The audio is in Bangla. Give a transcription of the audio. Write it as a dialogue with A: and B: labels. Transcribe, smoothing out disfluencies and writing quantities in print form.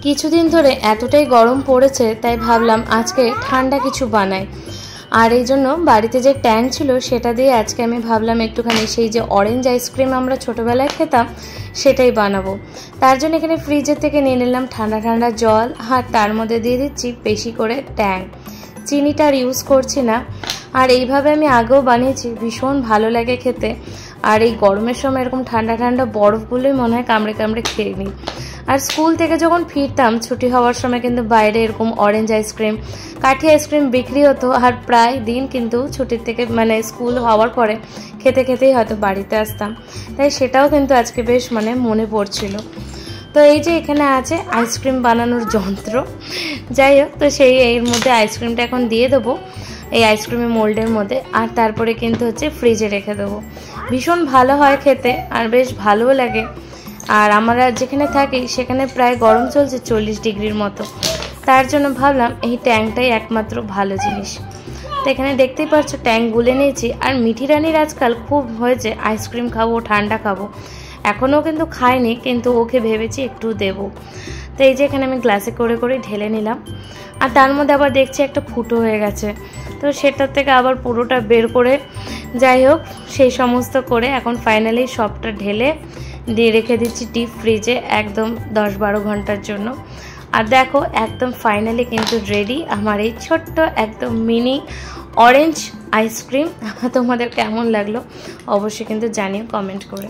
A: কিছুদিন ধরে এতটাই গরম পড়েছে, তাই ভাবলাম আজকে ঠান্ডা কিছু বানাই। আর এই জন্য বাড়িতে যে ট্যাং ছিল সেটা দিয়ে আজকে আমি ভাবলাম একটুখানি সেই যে অরেঞ্জ আইসক্রিম আমরা ছোটোবেলায় খেতাম সেটাই বানাবো। তার জন্য এখানে ফ্রিজের থেকে নিয়ে নিলাম ঠান্ডা ঠান্ডা জল, আর তার মধ্যে দিয়ে দিচ্ছি বেশি করে ট্যাং। চিনিটা আর ইউজ করছি না। আর এইভাবে আমি আগেও বানিয়েছি, ভীষণ ভালো লাগে খেতে। আর এই গরমের সময় এরকম ঠান্ডা ঠান্ডা বরফগুলোই মনে হয় কামড়ে কামড়ে খেয়ে নিই। আর স্কুল থেকে যখন ফিরতাম ছুটি হওয়ার সময় কিন্তু বাইরে এরকম অরেঞ্জ আইসক্রিম, কাঠি আইসক্রিম বিক্রি হতো। আর প্রায় দিন কিন্তু ছুটির থেকে স্কুল হওয়ার পরে খেতে খেতেই হয়তো বাড়িতে আসতাম। তাই সেটাও কিন্তু আজকে বেশ মনে পড়ছিল। তো এই যে এখানে আছে আইসক্রিম বানানোর যন্ত্র। যাই হোক, তো সেই এর মধ্যে আইসক্রিমটা এখন দিয়ে দেবো এই আইসক্রিমের মোল্ডের মধ্যে, আর তারপরে কিন্তু ফ্রিজে রেখে দেবো। ভীষণ ভালো হয় খেতে আর বেশ ভালোও লাগে। আর আমরা যেখানে থাকি সেখানে প্রায় গরম চলছে 40 ডিগ্রির মতো। তার জন্য ভাবলাম এই ট্যাংটাই একমাত্র ভালো জিনিস। তো এখানে দেখতেই পাচ্ছ ট্যাং গুলে নিয়েছি। আর মিঠি রানির আজকাল খুব হয়েছে আইসক্রিম খাবো, ঠান্ডা খাবো। এখনও কিন্তু খাইনি, কিন্তু ওকে ভেবেছি একটু দেবো। তো এই যে এখানে আমি গ্লাসে করে করে ঢেলে নিলাম। আর তার মধ্যে আবার দেখছি একটা ফুটো হয়ে গেছে, তো সেটার থেকে আবার পুরোটা বের করে, যাই হোক সেই সমস্ত করে এখন ফাইনালি সবটা ঢেলে দিয়ে রেখে দিচ্ছি ডিপ ফ্রিজে একদম 10-12 ঘন্টার জন্য। আর দেখো একদম ফাইনালি কিন্তু রেডি আমার এই ছোট্ট একদম মিনি অরেঞ্জ আইসক্রিম। তোমাদের কেমন লাগলো অবশ্যই কিন্তু জানিও কমেন্ট করে।